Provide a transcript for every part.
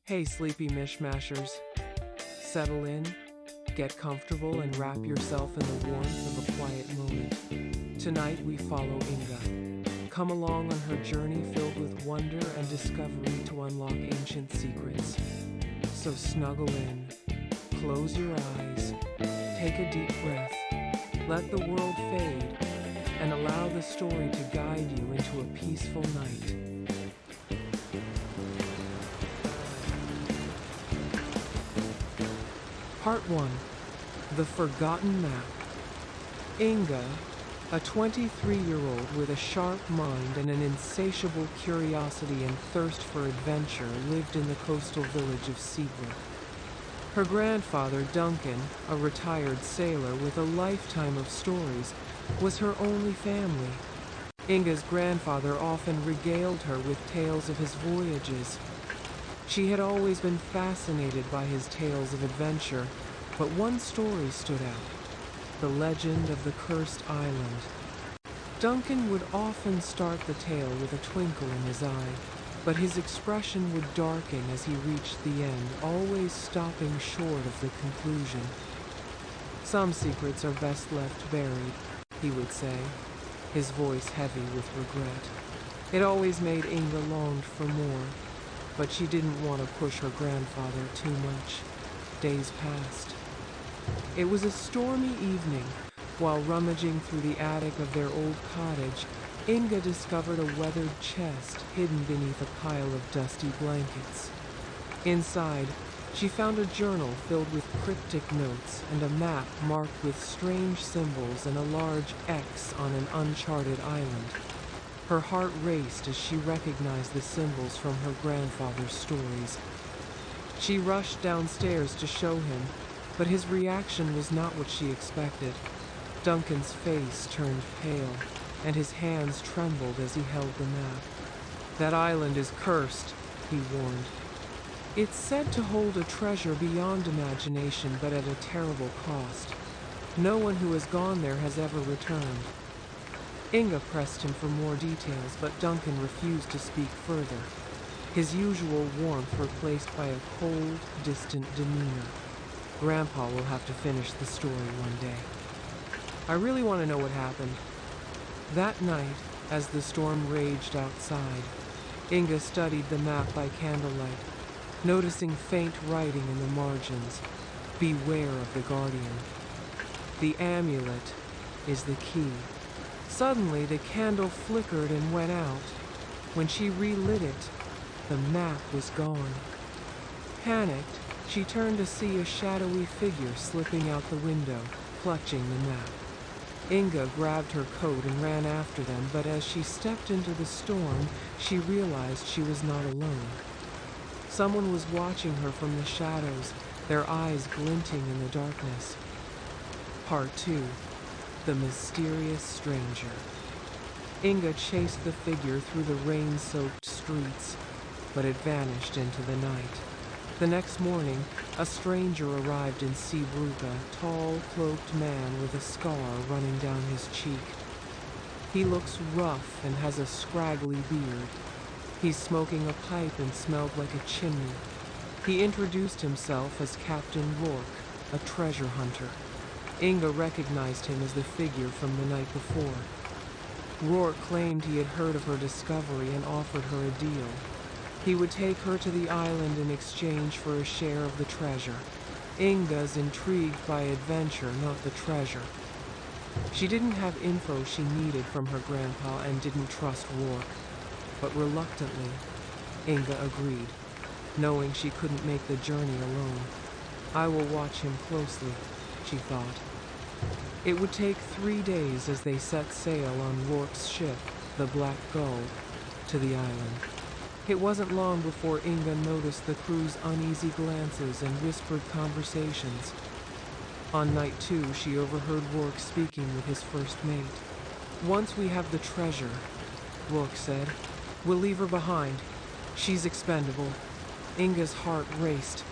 Hey, sleepy mishmashers. Settle in, get comfortable, and wrap yourself in the warmth of a quiet moment. Tonight we follow Inga. Come along on her journey filled with wonder and discovery to unlock ancient secrets. So snuggle in, close your eyes, take a deep breath, let the world fade, and allow the story to guide you into a peaceful night. Part 1. The Forgotten Map. Inga, a 23-year-old with a sharp mind and an insatiable curiosity and thirst for adventure, lived in the coastal village of Seabrook. Her grandfather, Duncan, a retired sailor with a lifetime of stories, was her only family. Inga's grandfather often regaled her with tales of his voyages. She had always been fascinated by his tales of adventure, but one story stood out: the legend of the cursed island. Duncan would often start the tale with a twinkle in his eye, but his expression would darken as he reached the end, always stopping short of the conclusion. "Some secrets are best left buried," he would say, his voice heavy with regret. It always made Inga long for more, but she didn't want to push her grandfather too much. Days passed. It was a stormy evening. While rummaging through the attic of their old cottage, Inga discovered a weathered chest hidden beneath a pile of dusty blankets. Inside, she found a journal filled with cryptic notes and a map marked with strange symbols and a large X on an uncharted island. Her heart raced as she recognized the symbols from her grandfather's stories. She rushed downstairs to show him, but his reaction was not what she expected. Duncan's face turned pale, and his hands trembled as he held the map. "That island is cursed," he warned. "It's said to hold a treasure beyond imagination, but at a terrible cost. No one who has gone there has ever returned." Inga pressed him for more details, but Duncan refused to speak further, his usual warmth replaced by a cold, distant demeanor. "Grandpa will have to finish the story one day. I really want to know what happened." That night, as the storm raged outside, Inga studied the map by candlelight, noticing faint writing in the margins. "Beware of the guardian. The amulet is the key." Suddenly, the candle flickered and went out. When she relit it, the map was gone. Panicked, she turned to see a shadowy figure slipping out the window, clutching the map. Inga grabbed her coat and ran after them, but as she stepped into the storm, she realized she was not alone. Someone was watching her from the shadows, their eyes glinting in the darkness. Part 2. The Mysterious Stranger. Inga chased the figure through the rain-soaked streets, but it vanished into the night. The next morning, a stranger arrived in Seabrook, a tall, cloaked man with a scar running down his cheek. He looks rough and has a scraggly beard. He's smoking a pipe and smelled like a chimney. He introduced himself as Captain Rourke, a treasure hunter. Inga recognized him as the figure from the night before. Rourke claimed he had heard of her discovery and offered her a deal. He would take her to the island in exchange for a share of the treasure. Inga's intrigued by adventure, not the treasure. She didn't have info she needed from her grandpa and didn't trust Rourke. But reluctantly, Inga agreed, knowing she couldn't make the journey alone. "I will watch him closely," she thought. It would take 3 days as they set sail on Rourke's ship, the Black Gull, to the island. It wasn't long before Inga noticed the crew's uneasy glances and whispered conversations. On night 2, she overheard Rourke speaking with his first mate. "Once we have the treasure," Rourke said, "we'll leave her behind. She's expendable." Inga's heart raced.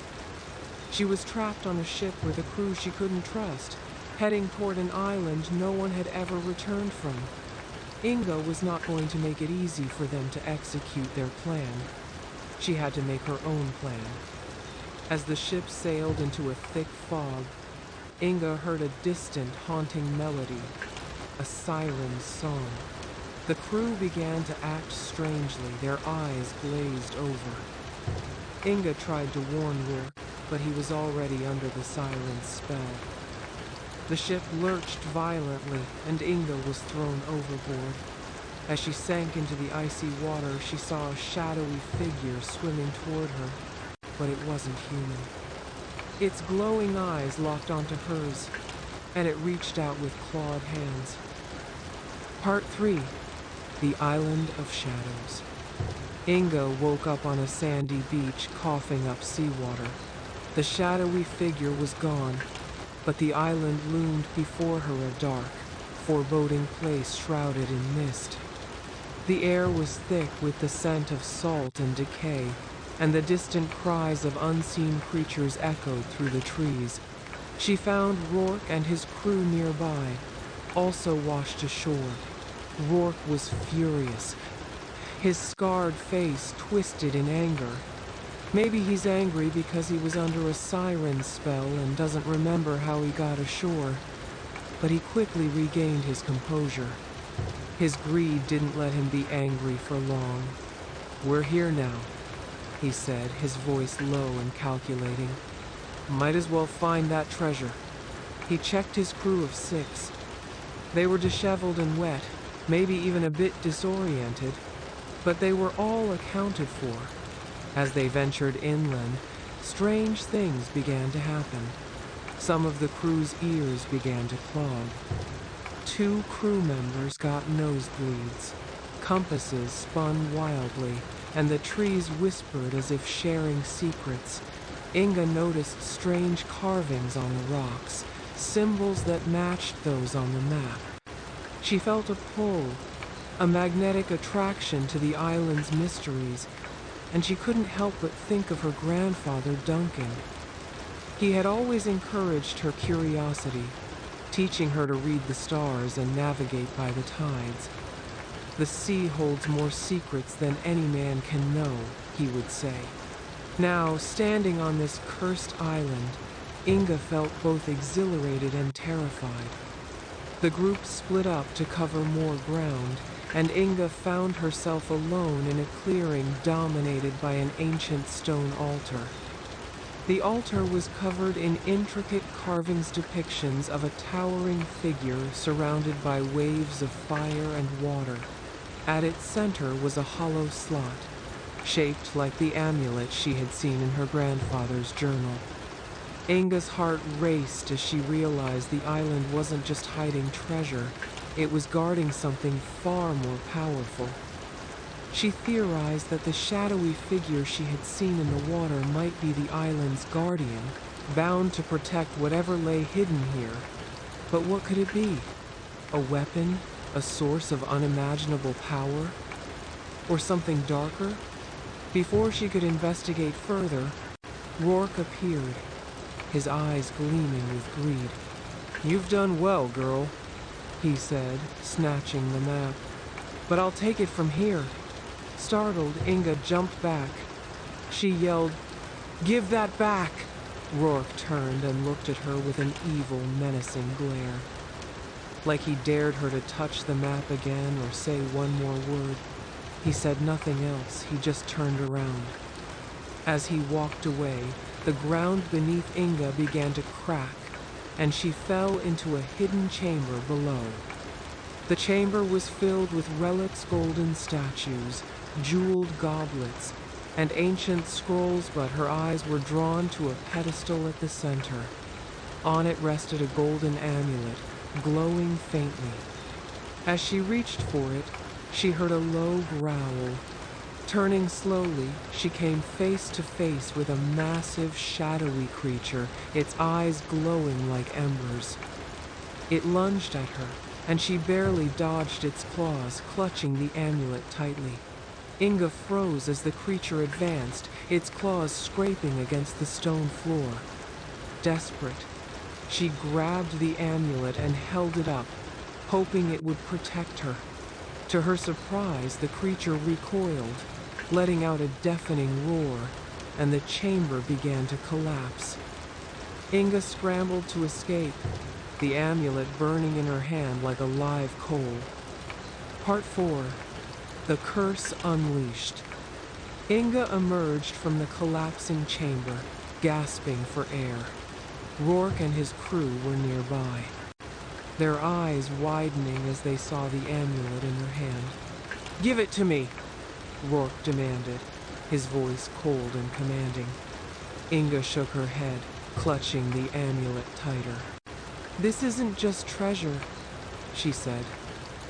She was trapped on a ship with a crew she couldn't trust, heading toward an island no one had ever returned from. Inga was not going to make it easy for them to execute their plan. She had to make her own plan. As the ship sailed into a thick fog, Inga heard a distant, haunting melody, a siren's song. The crew began to act strangely, their eyes glazed over. Inga tried to warn Rourke, but he was already under the siren's spell. The ship lurched violently, and Inga was thrown overboard. As she sank into the icy water, she saw a shadowy figure swimming toward her, but it wasn't human. Its glowing eyes locked onto hers, and it reached out with clawed hands. Part 3: The Island of Shadows. Inga woke up on a sandy beach, coughing up seawater. The shadowy figure was gone, but the island loomed before her, a dark, foreboding place shrouded in mist. The air was thick with the scent of salt and decay, and the distant cries of unseen creatures echoed through the trees. She found Rourke and his crew nearby, also washed ashore. Rourke was furious, his scarred face twisted in anger. Maybe he's angry because he was under a siren's spell and doesn't remember how he got ashore, but he quickly regained his composure. His greed didn't let him be angry for long. "We're here now," he said, his voice low and calculating. "Might as well find that treasure." He checked his crew of 6. They were disheveled and wet, maybe even a bit disoriented, but they were all accounted for. As they ventured inland, strange things began to happen. Some of the crew's ears began to clog. 2 crew members got nosebleeds. Compasses spun wildly, and the trees whispered as if sharing secrets. Inga noticed strange carvings on the rocks, symbols that matched those on the map. She felt a pull, a magnetic attraction to the island's mysteries, and she couldn't help but think of her grandfather, Duncan. He had always encouraged her curiosity, teaching her to read the stars and navigate by the tides. "The sea holds more secrets than any man can know," he would say. Now, standing on this cursed island, Inga felt both exhilarated and terrified. The group split up to cover more ground, and Inga found herself alone in a clearing dominated by an ancient stone altar. The altar was covered in intricate carvings, depictions of a towering figure surrounded by waves of fire and water. At its center was a hollow slot, shaped like the amulet she had seen in her grandfather's journal. Inga's heart raced as she realized the island wasn't just hiding treasure, it was guarding something far more powerful. She theorized that the shadowy figure she had seen in the water might be the island's guardian, bound to protect whatever lay hidden here. But what could it be? A weapon? A source of unimaginable power? Or something darker? Before she could investigate further, Rourke appeared, his eyes gleaming with greed. "You've done well, girl," he said, snatching the map. "But I'll take it from here." Startled, Inga jumped back. She yelled, "Give that back!" Rourke turned and looked at her with an evil, menacing glare. Like he dared her to touch the map again or say one more word. He said nothing else, he just turned around. As he walked away, the ground beneath Inga began to crack, and she fell into a hidden chamber below. The chamber was filled with relics, golden statues, jeweled goblets, and ancient scrolls, but her eyes were drawn to a pedestal at the center. On it rested a golden amulet, glowing faintly. As she reached for it, she heard a low growl. Turning slowly, she came face to face with a massive, shadowy creature, its eyes glowing like embers. It lunged at her, and she barely dodged its claws, clutching the amulet tightly. Inga froze as the creature advanced, its claws scraping against the stone floor. Desperate, she grabbed the amulet and held it up, hoping it would protect her. To her surprise, the creature recoiled. letting out a deafening roar, and the chamber began to collapse. Inga scrambled to escape, the amulet burning in her hand like a live coal. Part 4. The Curse Unleashed. Inga emerged from the collapsing chamber, gasping for air. Rourke and his crew were nearby, their eyes widening as they saw the amulet in her hand. "Give it to me," Rourke demanded, his voice cold and commanding. Inga shook her head, clutching the amulet tighter. "This isn't just treasure," she said.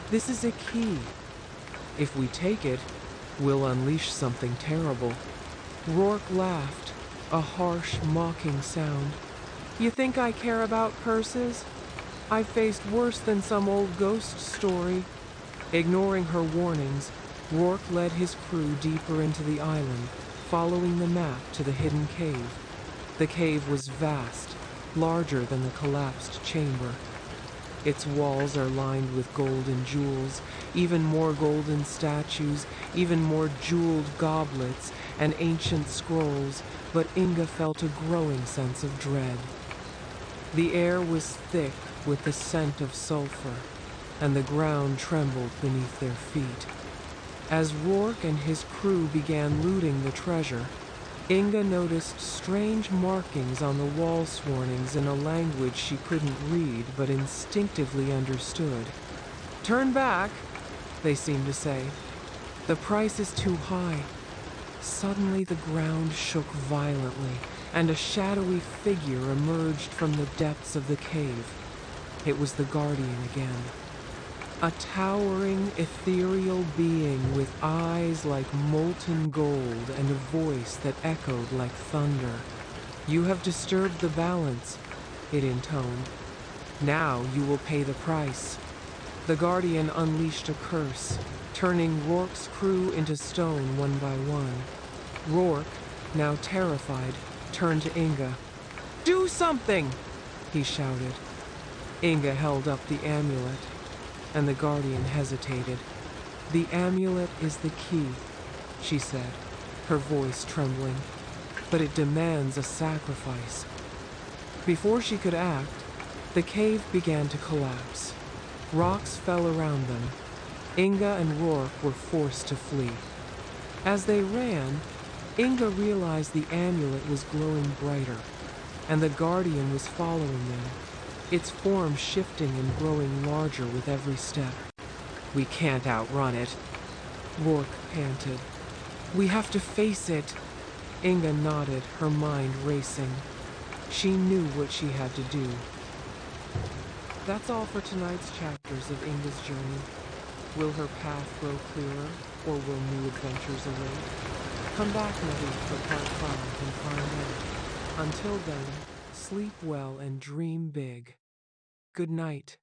"This is a key. If we take it, we'll unleash something terrible." Rourke laughed, a harsh, mocking sound. "You think I care about curses? I've faced worse than some old ghost story." Ignoring her warnings, Rourke led his crew deeper into the island, following the map to the hidden cave. The cave was vast, larger than the collapsed chamber. Its walls are lined with golden jewels, even more golden statues, even more jeweled goblets, and ancient scrolls, but Inga felt a growing sense of dread. The air was thick with the scent of sulfur, and the ground trembled beneath their feet. As Rourke and his crew began looting the treasure, Inga noticed strange markings on the wall swarnings in a language she couldn't read but instinctively understood. "Turn back," they seemed to say. "The price is too high." Suddenly the ground shook violently, and a shadowy figure emerged from the depths of the cave. It was the Guardian again. A towering, ethereal being with eyes like molten gold and a voice that echoed like thunder. "You have disturbed the balance," it intoned. "Now you will pay the price." The Guardian unleashed a curse, turning Rourke's crew into stone one by one. Rourke, now terrified, turned to Inga. "Do something!" he shouted. Inga held up the amulet, and the Guardian hesitated. "The amulet is the key," she said, her voice trembling, "but it demands a sacrifice." Before she could act, the cave began to collapse. Rocks fell around them. Inga and Rourke were forced to flee. As they ran, Inga realized the amulet was glowing brighter, and the Guardian was following them, its form shifting and growing larger with every step. "We can't outrun it," Rourke panted. "We have to face it." Inga nodded, her mind racing. She knew what she had to do. That's all for tonight's chapters of Inga's journey. Will her path grow clearer, or will new adventures await? Come back, Nettie, for part 5 and find out. Until then, sleep well and dream big. Good night.